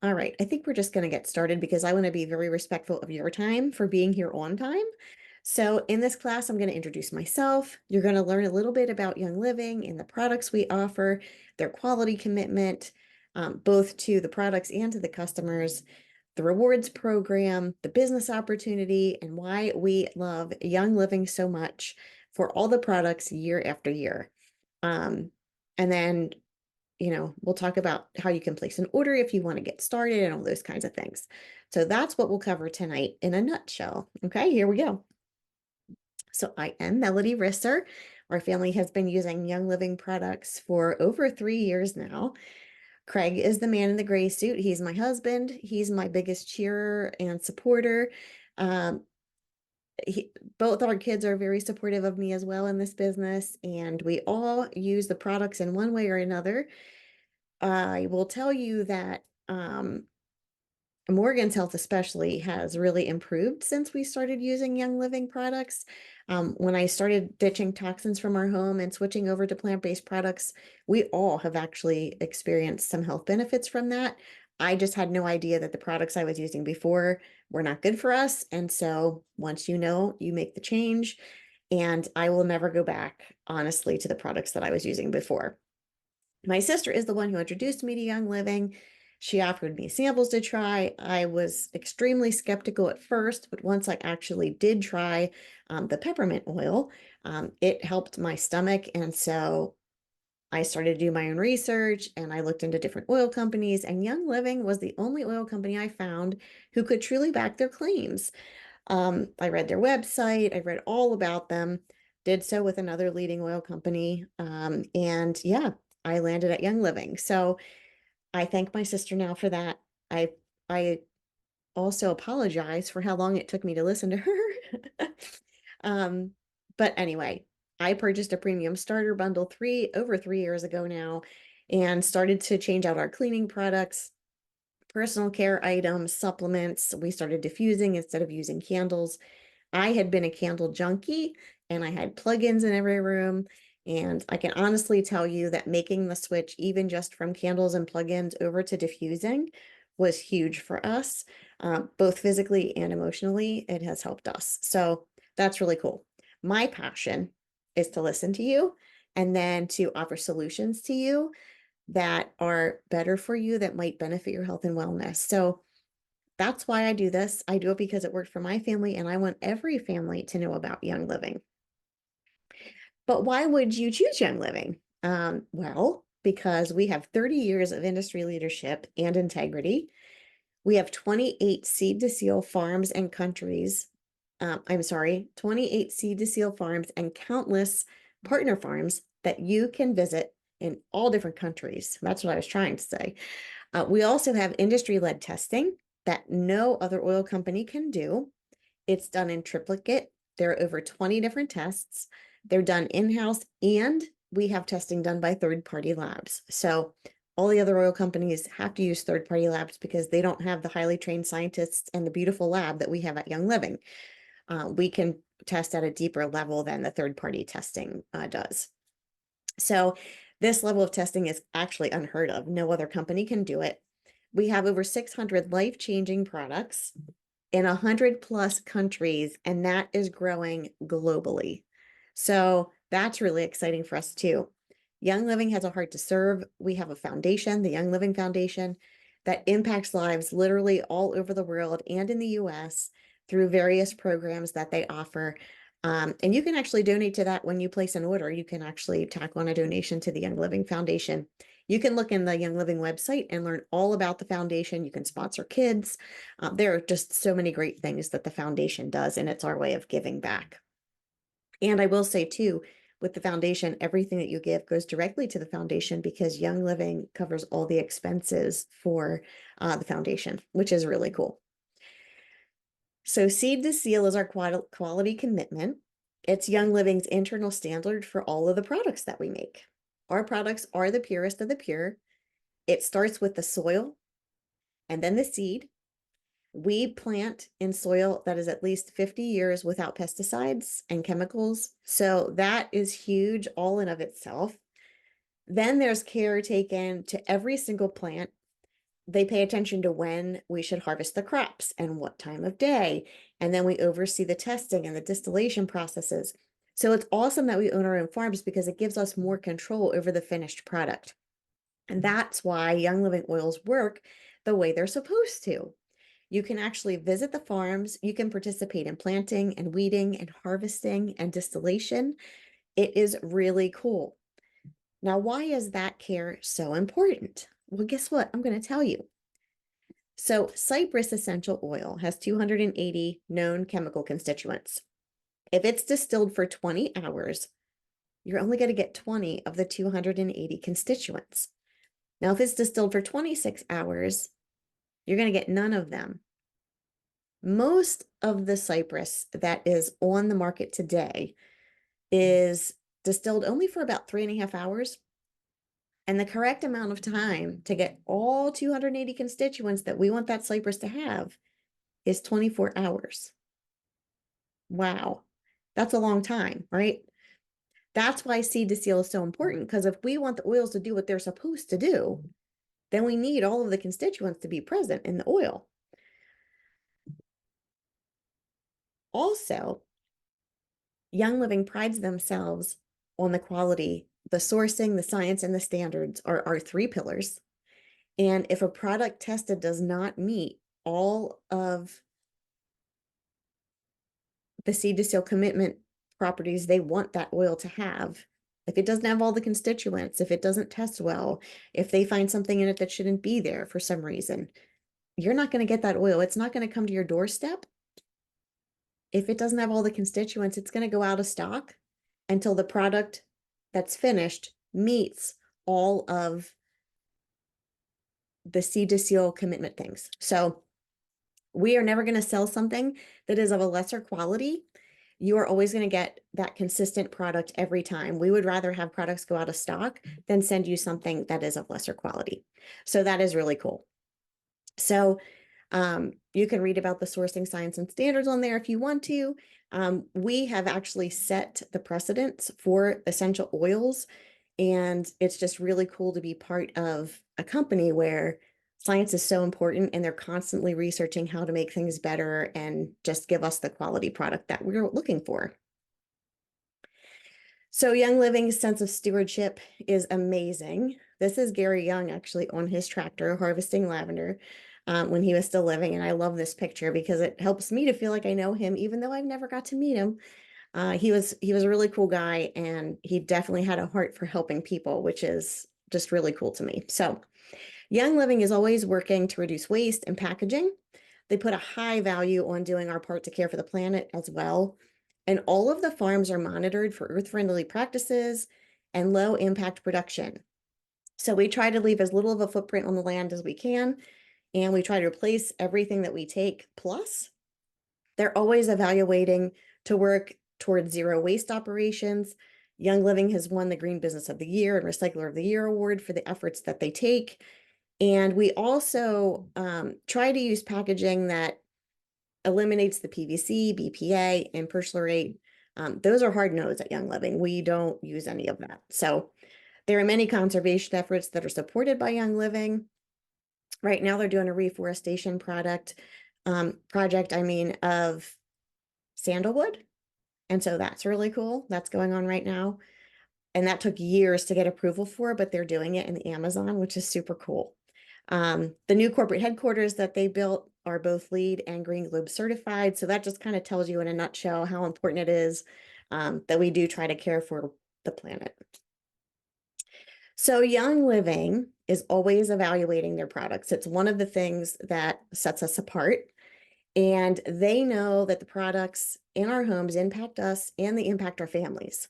All right, I think we're just going to get started because I want to be very respectful of your time for being here on time. So in this class, I'm going to introduce myself. You're going to learn a little bit about Young Living and the products we offer, their quality commitment, both to the products and to the customers, the rewards program, the business opportunity, and why we love Young Living so much for all the products year after year. And then we'll talk about how you can place an order if you want to get started and all those kinds of things. So that's what we'll cover tonight in a nutshell. Okay, here we go. So I am Melody Risser. Our family has been using Young Living products for over 3 years now. Craig is the man in the gray suit. He's my husband. He's my biggest cheerer and supporter. Um, Both our kids are very supportive of me as well in this business, and we all use the products in one way or another. I will tell you that Morgan's health especially has really improved since we started using Young Living products. When I started ditching toxins from our home and switching over to plant-based products, we all have actually experienced some health benefits from that. I just had no idea that the products I was using before were not good for us. And so once you know, you make the change. And I will never go back, honestly, to the products that I was using before. My sister is the one who introduced me to Young Living. She offered me samples to try. I was extremely skeptical at first, but once I actually did try the peppermint oil, it helped my stomach. And so I started to do my own research and I looked into different oil companies, and Young Living was the only oil company I found who could truly back their claims. I read their website, I read all about them, did so with another leading oil company. And yeah, I landed at Young Living. So I thank my sister now for that. I also apologize for how long it took me to listen to her. um, but anyway, I purchased a premium starter bundle over 3 years ago now, and started to change out our cleaning products, personal care items, supplements. We started diffusing instead of using candles. I had been a candle junkie and I had plugins in every room. And I can honestly tell you that making the switch, even just from candles and plugins over to diffusing, was huge for us, both physically and emotionally. It has helped us. So that's really cool. My passion is to listen to you and then to offer solutions to you that are better for you, that might benefit your health and wellness. So that's why I do this. I do it because it worked for my family, and I want every family to know about Young Living. But why would you choose Young Living? Well, because we have 30 years of industry leadership and integrity. We have 28 seed to seal farms and countries. I'm sorry, 28 seed to seal farms and countless partner farms that you can visit in all different countries. That's what I was trying to say. We also have industry-led testing that no other oil company can do. It's done in triplicate. There are over 20 different tests. They're done in-house, and we have testing done by third-party labs. So all the other oil companies have to use third-party labs because they don't have the highly trained scientists and the beautiful lab that we have at Young Living. We can test at a deeper level than the third-party testing does. So this level of testing is actually unheard of. No other company can do it. We have over 600 life-changing products in 100 plus countries, and that is growing globally. So that's really exciting for us too. Young Living has a heart to serve. We have a foundation, the Young Living Foundation, that impacts lives literally all over the world and in the US through various programs that they offer. And you can actually donate to that when you place an order. You can actually tack on a donation to the Young Living Foundation. You can look in the Young Living website and learn all about the foundation. You can sponsor kids. There are just so many great things that the foundation does, and it's our way of giving back. And I will say too, with the foundation, everything that you give goes directly to the foundation because Young Living covers all the expenses for the foundation, which is really cool. So Seed to Seal is our quality commitment. It's Young Living's internal standard for all of the products that we make. Our products are the purest of the pure. It starts with the soil and then the seed. We plant in soil that is at least 50 years without pesticides and chemicals. So that is huge all in of itself. Then there's care taken to every single plant. They pay attention to when we should harvest the crops and what time of day. And then we oversee the testing and the distillation processes. So it's awesome that we own our own farms because it gives us more control over the finished product. And that's why Young Living oils work the way they're supposed to. You can actually visit the farms. You can participate in planting and weeding and harvesting and distillation. It is really cool. Now, why is that care so important? Well, guess what? I'm going to tell you. So, cypress essential oil has 280 known chemical constituents. If it's distilled for 20 hours, you're only going to get 20 of the 280 constituents. Now, if it's distilled for 26 hours, you're going to get none of them. Most of the cypress that is on the market today is distilled only for about 3.5 hours. And the correct amount of time to get all 280 constituents that we want that cypress to have is 24 hours. Wow, that's a long time, right? That's why seed to seal is so important, because if we want the oils to do what they're supposed to do, then we need all of the constituents to be present in the oil. Also, Young Living prides themselves on the quality. The sourcing, the science, and the standards are our three pillars. And if a product tested does not meet all of the seed to seal commitment properties they want that oil to have, if it doesn't have all the constituents, if it doesn't test well, if they find something in it that shouldn't be there for some reason, you're not going to get that oil. It's not going to come to your doorstep. If it doesn't have all the constituents, it's going to go out of stock until the product that's finished meets all of the seed to seal commitment things. So we are never going to sell something that is of a lesser quality. You are always going to get that consistent product every time. We would rather have products go out of stock than send you something that is of lesser quality. So that is really cool. So you can read about the sourcing science and standards on there if you want to. We have actually set the precedents for essential oils, and it's just really cool to be part of a company where science is so important and they're constantly researching how to make things better and just give us the quality product that we're looking for. So Young Living's sense of stewardship is amazing. This is Gary Young actually on his tractor harvesting lavender when he was still living. And I love this picture because it helps me to feel like I know him, even though I've never got to meet him. He was a really cool guy, and he definitely had a heart for helping people, which is just really cool to me. So Young Living is always working to reduce waste and packaging. They put a high value on doing our part to care for the planet as well. And all of the farms are monitored for earth-friendly practices and low impact production. So we try to leave as little of a footprint on the land as we can, and we try to replace everything that we take. Plus, they're always evaluating to work towards zero waste operations. Young Living has won the Green Business of the Year and Recycler of the Year award for the efforts that they take. And we also try to use packaging that eliminates the PVC, BPA, and perchlorate. Those are hard no's at Young Living. We don't use any of that. So there are many conservation efforts that are supported by Young Living. Right now, they're doing a reforestation project, of sandalwood. And so that's really cool. That's going on right now. And that took years to get approval for, but they're doing it in the Amazon, which is super cool. The new corporate headquarters that they built are both LEED and Green Globe certified. So that just kind of tells you in a nutshell how important it is that we do try to care for the planet. So Young Living is always evaluating their products. It's one of the things that sets us apart. And they know that the products in our homes impact us and they impact our families.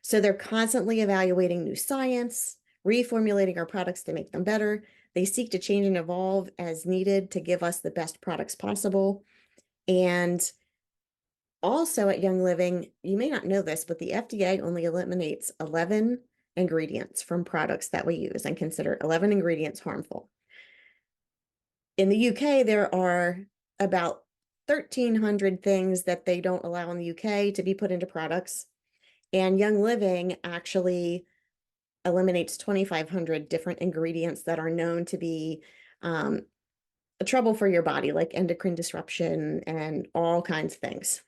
So they're constantly evaluating new science, reformulating our products to make them better. They seek to change and evolve as needed to give us the best products possible. And also at Young Living, you may not know this, but the FDA only eliminates 11 ingredients from products that we use and consider 11 ingredients harmful. In the UK, there are about 1,300 things that they don't allow in the UK to be put into products. And Young Living actually eliminates 2,500 different ingredients that are known to be trouble for your body, like endocrine disruption and all kinds of things.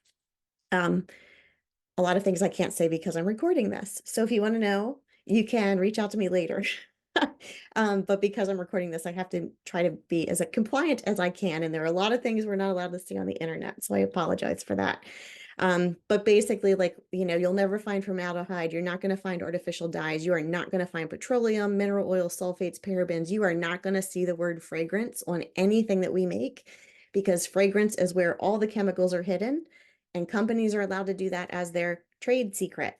Um, a lot of things I can't say because I'm recording this. So if you want to know, you can reach out to me later. But because I'm recording this, I have to try to be as compliant as I can. And there are a lot of things we're not allowed to see on the internet. So I apologize for that. But basically, like, you'll never find formaldehyde. You're not going to find artificial dyes. You are not going to find petroleum, mineral oil, sulfates, parabens. You are not going to see the word fragrance on anything that we make, because fragrance is where all the chemicals are hidden, and companies are allowed to do that as their trade secret.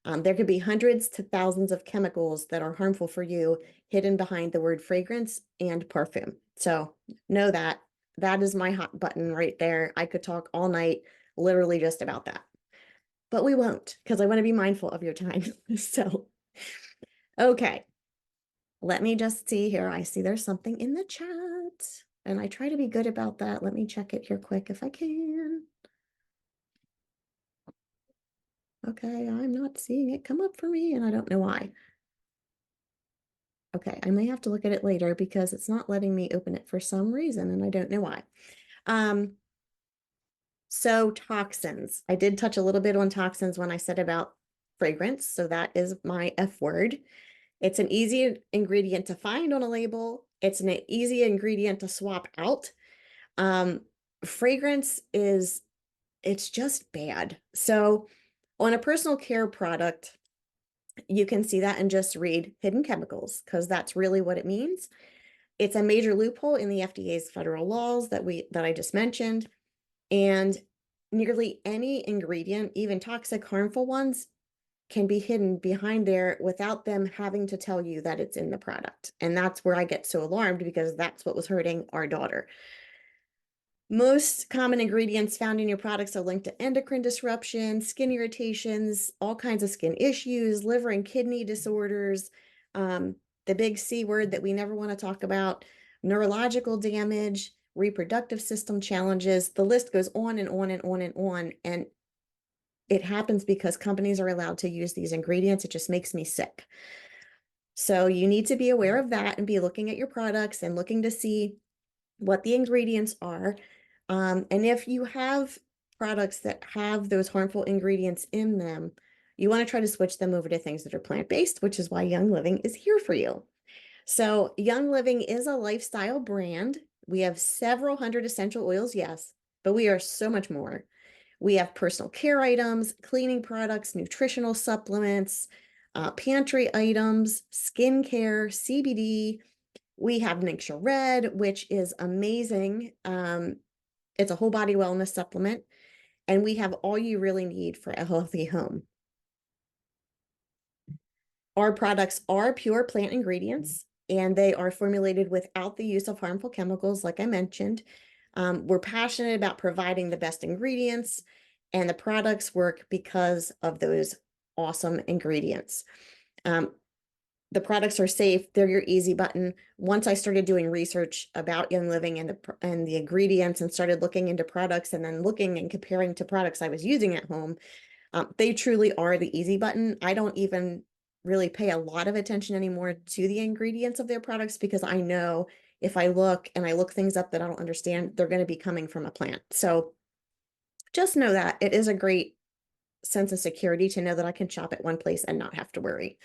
There could be hundreds to thousands of chemicals that are harmful for you hidden behind the word fragrance and perfume. So know that. That is my hot button right there. I could talk all night, literally just about that. But we won't, because I want to be mindful of your time. So, okay. Let me just see here. I see there's something in the chat, and I try to be good about that. Let me check it here quick if I can. Okay, I'm not seeing it come up for me, and I don't know why. Okay, I may have to look at it later because it's not letting me open it for some reason, and I don't know why. So toxins. I did touch a little bit on toxins when I said about fragrance, so that is my F word. It's an easy ingredient to find on a label. It's an easy ingredient to swap out. Fragrance it's just bad. So on a personal care product, you can see that and just read hidden chemicals, because that's really what it means. It's a major loophole in the FDA's federal laws that I just mentioned. And nearly any ingredient, even toxic, harmful ones, can be hidden behind there without them having to tell you that it's in the product. And that's where I get so alarmed, because that's what was hurting our daughter. Most common ingredients found in your products are linked to endocrine disruption, skin irritations, all kinds of skin issues, liver and kidney disorders, the big C word that we never want to talk about, neurological damage, reproductive system challenges. The list goes on and on and on and on. And it happens because companies are allowed to use these ingredients. It just makes me sick. So you need to be aware of that and be looking at your products and looking to see what the ingredients are. And if you have products that have those harmful ingredients in them, you want to try to switch them over to things that are plant-based, which is why Young Living is here for you. So Young Living is a lifestyle brand. We have several hundred essential oils, yes, but we are so much more. We have personal care items, cleaning products, nutritional supplements, pantry items, skincare, CBD. We have Nixia Red, which is amazing. It's a whole body wellness supplement, and we have all you really need for a healthy home. Our products are pure plant ingredients, and they are formulated without the use of harmful chemicals, like I mentioned. We're passionate about providing the best ingredients, and the products work because of those awesome ingredients. The products are safe. They're your easy button. Once I started doing research about Young Living and the ingredients, and started looking into products and then looking and comparing to products I was using at home, they truly are the easy button. I don't even really pay a lot of attention anymore to the ingredients of their products, because I know if I look things up that I don't understand, they're going to be coming from a plant. So just know that it is a great sense of security to know that I can shop at one place and not have to worry.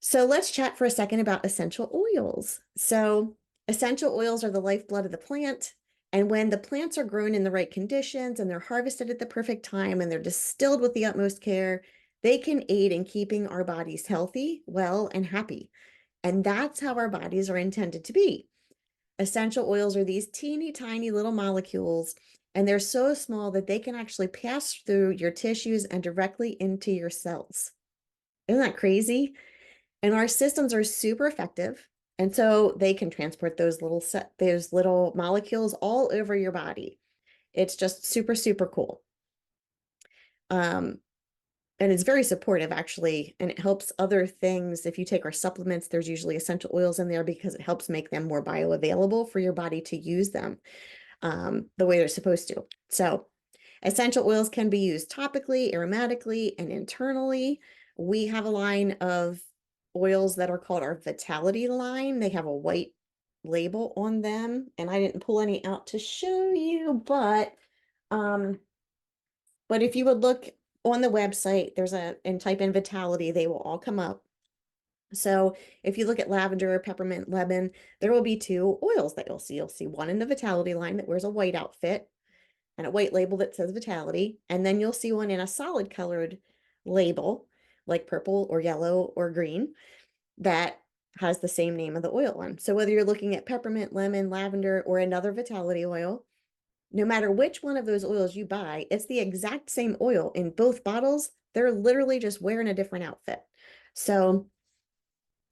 So let's chat for a second about essential oils. So essential oils are the lifeblood of the plant. And when the plants are grown in the right conditions and they're harvested at the perfect time and they're distilled with the utmost care, they can aid in keeping our bodies healthy, well, and happy. And that's how our bodies are intended to be. Essential oils are these teeny tiny little molecules, and they're so small that they can actually pass through your tissues and directly into your cells. Isn't that crazy? And our systems are super effective. And so they can transport those little molecules all over your body. It's just super, super cool. And it's very supportive, actually, and it helps other things. If you take our supplements, there's usually essential oils in there because it helps make them more bioavailable for your body to use them the way they're supposed to. So essential oils can be used topically, aromatically, and internally. We have a line of oils that are called our Vitality line. They have a white label on them, and I didn't pull any out to show you, um, but if you would look on the website, and type in Vitality, they will all come up. So if you look at lavender, peppermint, lemon, there will be two oils that you'll see. You'll see one in the Vitality line that wears a white outfit and a white label that says Vitality. And then you'll see one in a solid colored label, like purple or yellow or green, that has the same name of the oil on. So whether you're looking at peppermint, lemon, lavender, or another Vitality oil, no matter which one of those oils you buy, it's the exact same oil in both bottles. They're literally just wearing a different outfit. So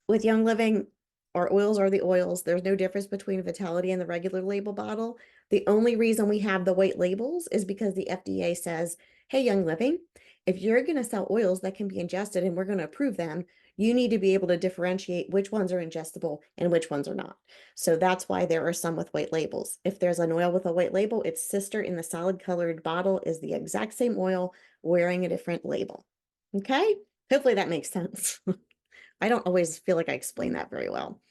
with Young Living, our oils are the oils. There's no difference between Vitality and the regular label bottle. The only reason we have the white labels is because the FDA says, hey, Young Living, if you're going to sell oils that can be ingested and we're going to approve them, you need to be able to differentiate which ones are ingestible and which ones are not. So that's why there are some with white labels. If there's an oil with a white label, its sister in the solid colored bottle is the exact same oil wearing a different label. Okay? Hopefully that makes sense. I don't always feel like I explain that very well.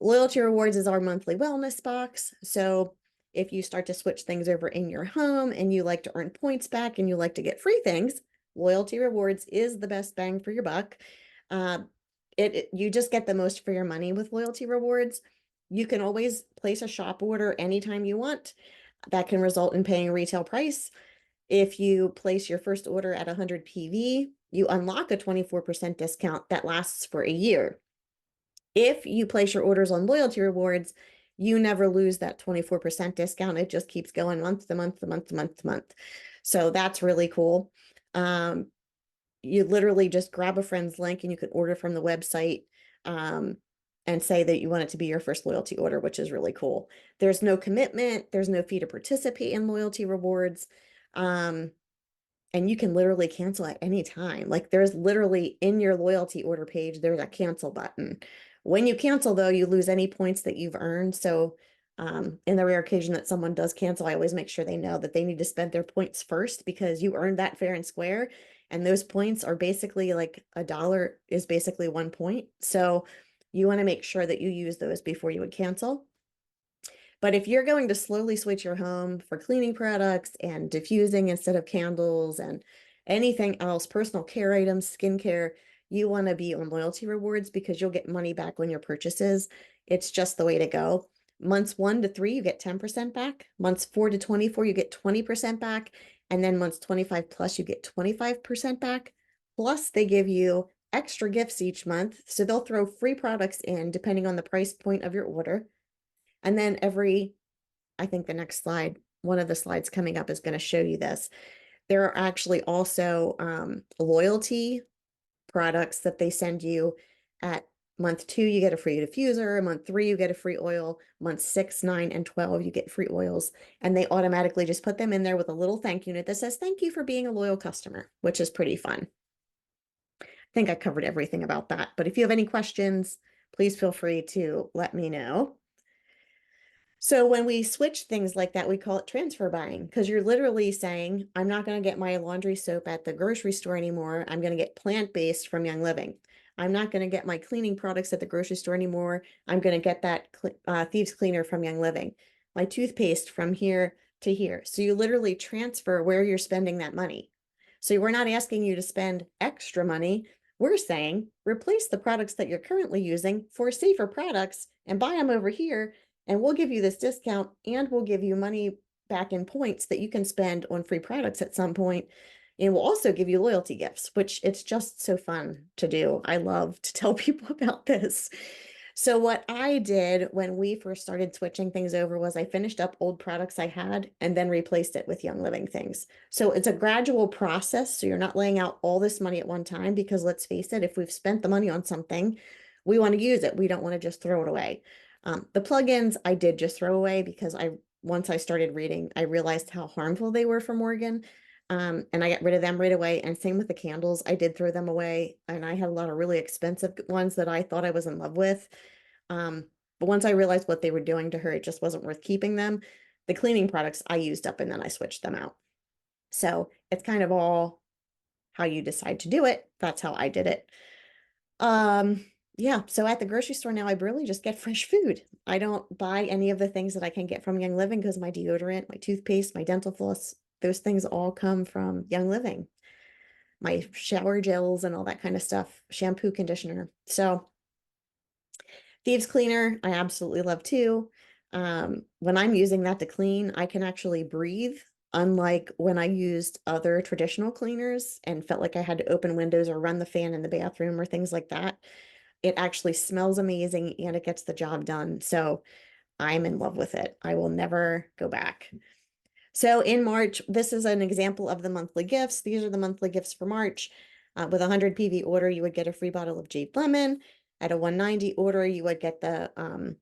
Loyalty Rewards is our monthly wellness box. So if you start to switch things over in your home and you like to earn points back and you like to get free things, Loyalty Rewards is the best bang for your buck. Uh, you just get the most for your money with Loyalty Rewards. You can always place a shop order anytime you want. That can result in paying a retail price. If you place your first order at 100 PV, you unlock a 24% discount that lasts for a year. If you place your orders on Loyalty Rewards, you never lose that 24% discount. It just keeps going month to month to month to month to month. So that's really cool. You literally just grab a friend's link and you can order from the website, and say that you want it to be your first loyalty order, which is really cool. There's no commitment. There's no fee to participate in Loyalty Rewards. And you can literally cancel at any time. Like there's literally in your loyalty order page, there's a cancel button. When you cancel, though, you lose any points that you've earned. So in the rare occasion that someone does cancel, I always make sure they know that they need to spend their points first because you earned that fair and square. And those points are basically like $1 is basically 1 point. So you want to make sure that you use those before you would cancel. But if you're going to slowly switch your home for cleaning products and diffusing instead of candles and anything else, personal care items, skincare, you want to be on Loyalty Rewards because you'll get money back on your purchases. It's just the way to go. Months 1 to 3, you get 10% back. Months 4 to 24, you get 20% back. And then months 25 plus, you get 25% back. Plus, they give you extra gifts each month. So they'll throw free products in depending on the price point of your order. And then I think the next slide, one of the slides coming up is going to show you this. There are actually also loyalty products that they send you at month 2, you get a free diffuser. Month 3, you get a free oil. Month 6, 9, and 12, you get free oils. And they automatically just put them in there with a little thank you note that says, thank you for being a loyal customer, which is pretty fun. I think I covered everything about that. But if you have any questions, please feel free to let me know. So when we switch things like that, we call it transfer buying because you're literally saying, I'm not going to get my laundry soap at the grocery store anymore. I'm going to get plant-based from Young Living. I'm not going to get my cleaning products at the grocery store anymore. I'm going to get that Thieves Cleaner from Young Living. My toothpaste from here to here. So you literally transfer where you're spending that money. So we're not asking you to spend extra money. We're saying replace the products that you're currently using for safer products and buy them over here, and we'll give you this discount and we'll give you money back in points that you can spend on free products at some point. And we'll also give you loyalty gifts, which it's just so fun to do. I love to tell people about this. So what I did when we first started switching things over was I finished up old products I had and then replaced it with Young Living things. So it's a gradual process. So you're not laying out all this money at one time because let's face it, if we've spent the money on something, we want to use it. We don't want to just throw it away. The plugins I did just throw away because once I started reading, I realized how harmful they were for Morgan. And I got rid of them right away. And same with the candles. I did throw them away. And I had a lot of really expensive ones that I thought I was in love with. But once I realized what they were doing to her, it just wasn't worth keeping them. The cleaning products I used up and then I switched them out. So it's kind of all how you decide to do it. That's how I did it. Yeah, so at the grocery store now, I really just get fresh food. I don't buy any of the things that I can get from Young Living because my deodorant, my toothpaste, my dental floss, those things all come from Young Living. My shower gels and all that kind of stuff, shampoo, conditioner. So thieves cleaner, I absolutely love too. When I'm using that to clean, I can actually breathe, unlike when I used other traditional cleaners and felt like I had to open windows or run the fan in the bathroom or things like that. It actually smells amazing and it gets the job done. So I'm in love with it. I will never go back. So in March, this is an example of the monthly gifts. These are the monthly gifts for March. With a 100 PV order, you would get a free bottle of Jade Lemon. At a 190 order, you would get the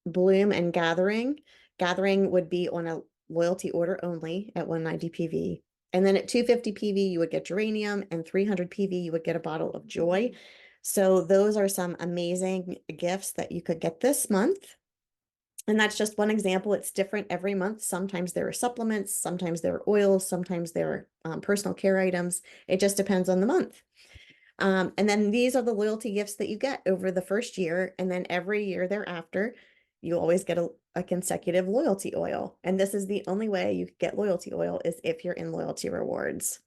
Bloom and Gathering. Gathering would be on a loyalty order only at 190 PV. And then at 250 PV, you would get Geranium, and 300 PV, you would get a bottle of Joy. So those are some amazing gifts that you could get this month. And that's just one example. It's different every month. Sometimes there are supplements, sometimes there are oils, sometimes there are personal care items. It just depends on the month. And then these are the loyalty gifts that you get over the first year. And then every year thereafter, you always get a consecutive loyalty oil. And this is the only way you get loyalty oil is if you're in loyalty rewards.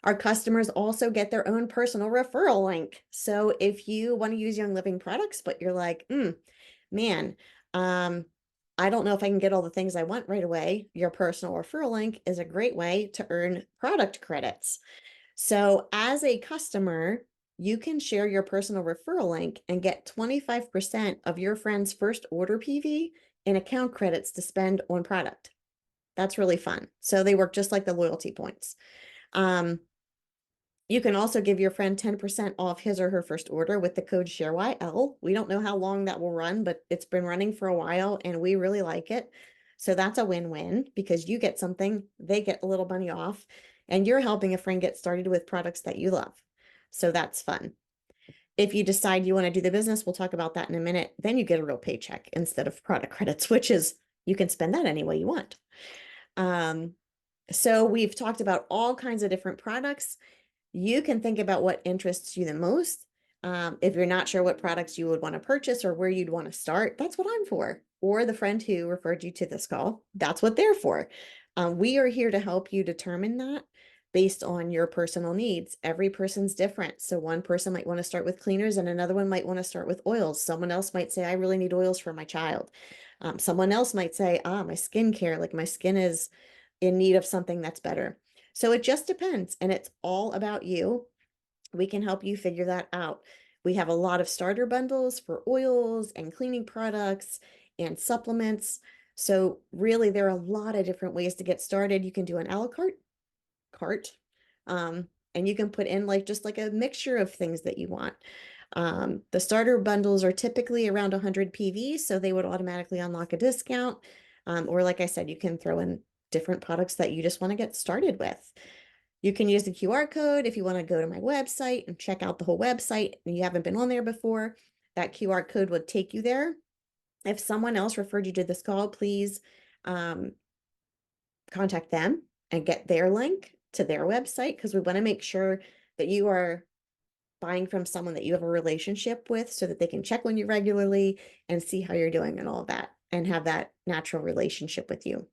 Our customers also get their own personal referral link. So if you want to use Young Living products, but you're like, man, um, I don't know if I can get all the things I want right away, your personal referral link is a great way to earn product credits. So as a customer, you can share your personal referral link and get 25% of your friend's first order PV in account credits to spend on product. That's really fun. So they work just like the loyalty points. Um, you can also give your friend 10% off his or her first order with the code SHAREYL. We don't know how long that will run, but it's been running for a while and we really like it. So that's a win-win because you get something, they get a little money off, and you're helping a friend get started with products that you love. So that's fun. If you decide you want to do the business, we'll talk about that in a minute, then you get a real paycheck instead of product credits, which is you can spend that any way you want. So we've talked about all kinds of different products. You can think about what interests you the most. If you're not sure what products you would want to purchase or where you'd want to start, that's what I'm for. Or the friend who referred you to this call, that's what they're for. We are here to help you determine that based on your personal needs. Every person's different. So one person might want to start with cleaners and another one might want to start with oils. Someone else might say, I really need oils for my child. Someone else might say, my skincare, like my skin is in need of something that's better. So it just depends, and it's all about you. We can help you figure that out. We have a lot of starter bundles for oils and cleaning products and supplements. So really, there are a lot of different ways to get started. You can do an a la cart, and you can put in like just like a mixture of things that you want. The starter bundles are typically around 100 PV, so they would automatically unlock a discount. Or like I said, you can throw in different products that you just want to get started with. You can use the QR code if you want to go to my website and check out the whole website and you haven't been on there before. That QR code would take you there. If someone else referred you to this call, please contact them and get their link to their website because we want to make sure that you are buying from someone that you have a relationship with so that they can check on you regularly and see how you're doing and all of that and have that natural relationship with you.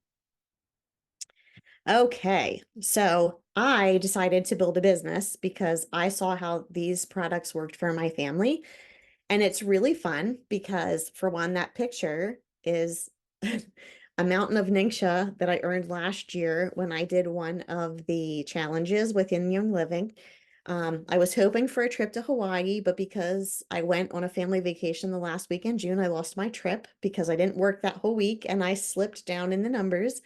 Okay, so I decided to build a business because I saw how these products worked for my family. And it's really fun because, for one, that picture is a mountain of Ningxia that I earned last year when I did one of the challenges within Young Living. I was hoping for a trip to Hawaii, but because I went on a family vacation the last week in June, I lost my trip because I didn't work that whole week and I slipped down in the numbers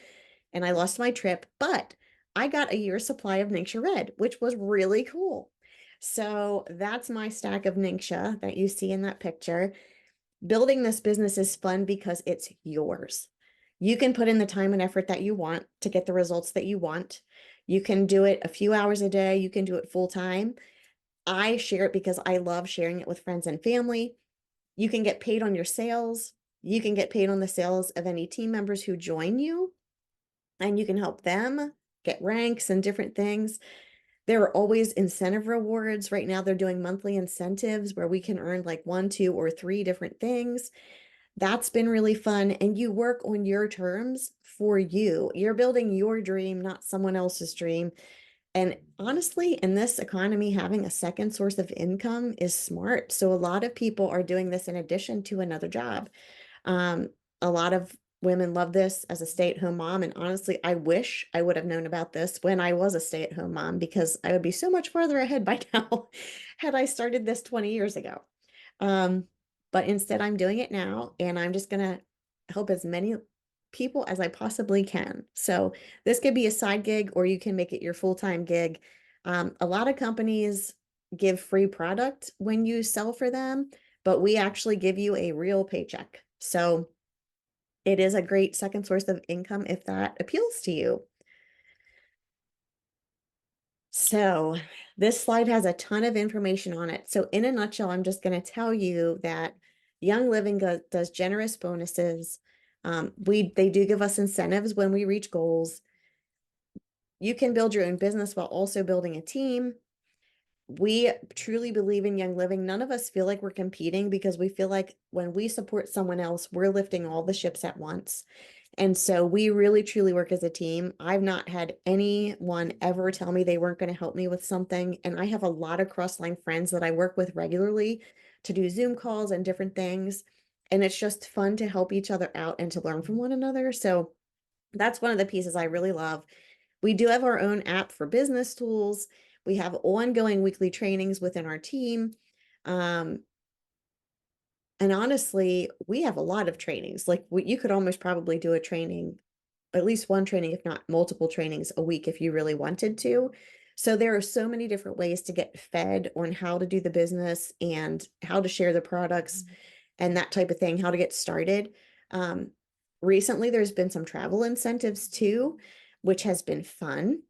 and I lost my trip, but I got a year's supply of Ningxia Red, which was really cool. So that's my stack of Ningxia that you see in that picture. Building this business is fun because it's yours. You can put in the time and effort that you want to get the results that you want. You can do it a few hours a day. You can do it full time. I share it because I love sharing it with friends and family. You can get paid on your sales. You can get paid on the sales of any team members who join you, and you can help them get ranks and different things. There are always incentive rewards. Right now, they're doing monthly incentives where we can earn like one, two, or three different things. That's been really fun. And you work on your terms for you. You're building your dream, not someone else's dream. And honestly, in this economy, having a second source of income is smart. So a lot of people are doing this in addition to another job. Um, a lot of women love this as a stay-at-home mom. And honestly, I wish I would have known about this when I was a stay-at-home mom because I would be so much farther ahead by now had I started this 20 years ago. Um, but instead, I'm doing it now, and I'm just gonna help as many people as I possibly can. So this could be a side gig, or you can make it your full-time gig. A lot of companies give free product when you sell for them, but we actually give you a real paycheck. So it is a great second source of income if that appeals to you. So this slide has a ton of information on it. So in a nutshell, I'm just going to tell you that Young Living does generous bonuses. They do give us incentives when we reach goals. You can build your own business while also building a team. We truly believe in Young Living. None of us feel like we're competing because we feel like when we support someone else, we're lifting all the ships at once. And so we really truly work as a team. I've not had anyone ever tell me they weren't going to help me with something. And I have a lot of cross-line friends that I work with regularly to do Zoom calls and different things. And it's just fun to help each other out and to learn from one another. So that's one of the pieces I really love. We do have our own app for business tools. We have ongoing weekly trainings within our team. Um, and honestly, we have a lot of trainings. Like you could almost probably do a training, at least one training, if not multiple trainings a week if you really wanted to. So there are so many different ways to get fed on how to do the business and how to share the products and that type of thing, how to get started. Um, Recently, there's been some travel incentives too, which has been fun.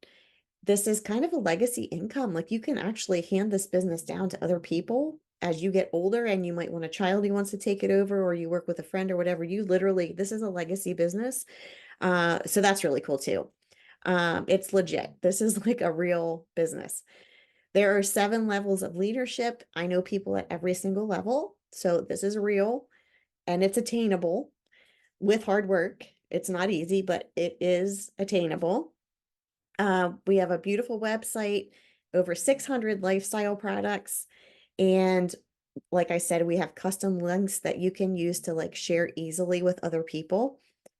This is kind of a legacy income. Like you can actually hand this business down to other people as you get older and you might want a child who wants to take it over or you work with a friend or whatever. You literally, this is a legacy business. So that's really cool too. It's legit. This is like a real business. There are 7 levels of leadership. I know people at every single level. So this is real and it's attainable with hard work. It's not easy, but it is attainable. We have a beautiful website, over 600 lifestyle products. And like I said, we have custom links that you can use to like share easily with other people.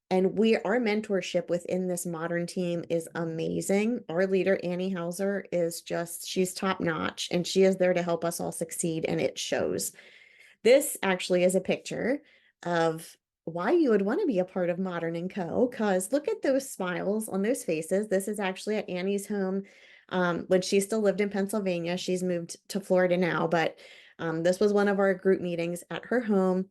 And our mentorship within this modern team is amazing. Our leader, Annie Hauser, she's top notch and she is there to help us all succeed and it shows. This actually is a picture of why you would want to be a part of Modern & Co. Because look at those smiles on those faces. This is actually at Annie's home when she still lived in Pennsylvania. She's moved to Florida now, but this was one of our group meetings at her home.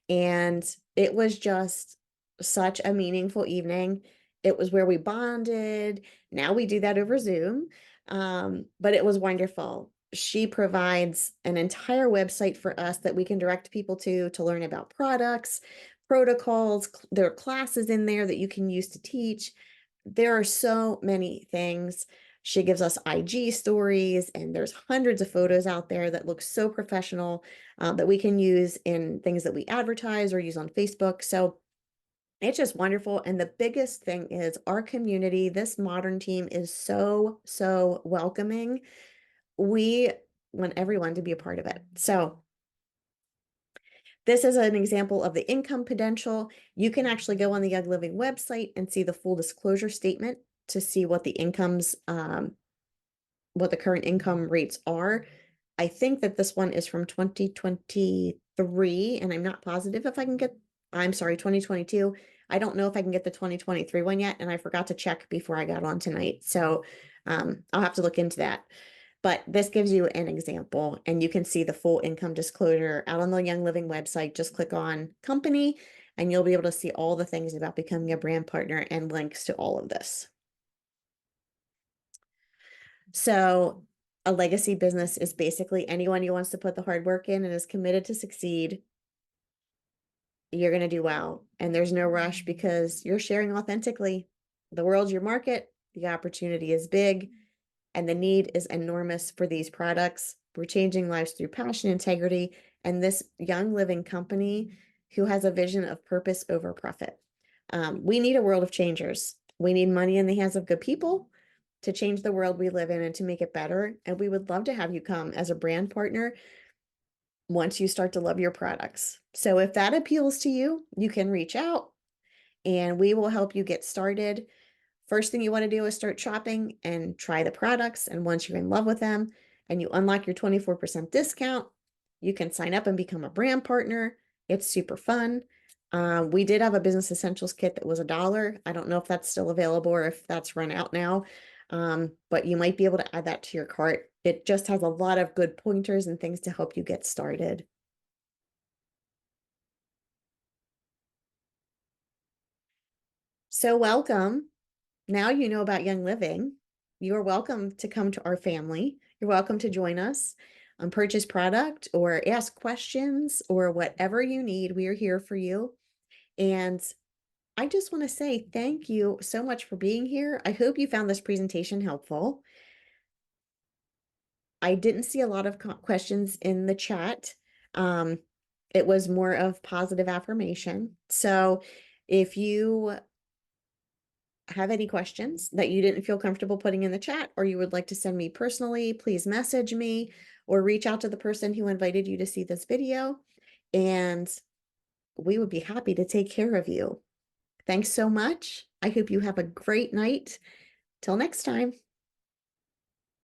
And it was just such a meaningful evening. It was where we bonded. Now we do that over Zoom. But it was wonderful. She provides an entire website for us that we can direct people to learn about products, protocols. There are classes in there that you can use to teach. There are so many things. She gives us IG stories, and there's hundreds of photos out there that look so professional that we can use in things that we advertise or use on Facebook. So it's just wonderful. And the biggest thing is our community, this modern team is so, so welcoming. We want everyone to be a part of it. So this is an example of the income potential. You can actually go on the Young Living website and see the full disclosure statement to see what the what the current income rates are. I think that this one is from 2023, and I'm not positive if I can get, I'm sorry, 2022. I don't know if I can get the 2023 one yet, and I forgot to check before I got on tonight. So I'll have to look into that. But this gives you an example, and you can see the full income disclosure out on the Young Living website. Just click on company, and you'll be able to see all the things about becoming a brand partner and links to all of this. So a legacy business is basically anyone who wants to put the hard work in and is committed to succeed. You're going to do well. And there's no rush because you're sharing authentically. The world's your market. The opportunity is big. and the need is enormous for these products. We're changing lives through passion, integrity, and this Young Living company who has a vision of purpose over profit. We need a world of changers. We need money in the hands of good people to change the world we live in and to make it better. And we would love to have you come as a brand partner once you start to love your products. So if that appeals to you, you can reach out and we will help you get started. First thing you want to do is start shopping and try the products. And once you're in love with them and you unlock your 24% discount, you can sign up and become a brand partner. It's super fun. We did have a business essentials kit that was $1. I don't know if that's still available or if that's run out now, but you might be able to add that to your cart. It just has a lot of good pointers and things to help you get started. So welcome. Now you know about Young Living. You are welcome to come to our family. You're welcome to join us, purchase product or ask questions or whatever you need. We are here for you. And I just want to say thank you so much for being here. I hope you found this presentation helpful. I didn't see a lot of questions in the chat. Um, it was more of positive affirmation. So if you have any questions that you didn't feel comfortable putting in the chat or you would like to send me personally, please message me or reach out to the person who invited you to see this video, and we would be happy to take care of you. Thanks so much. I hope you have a great night. Till next time.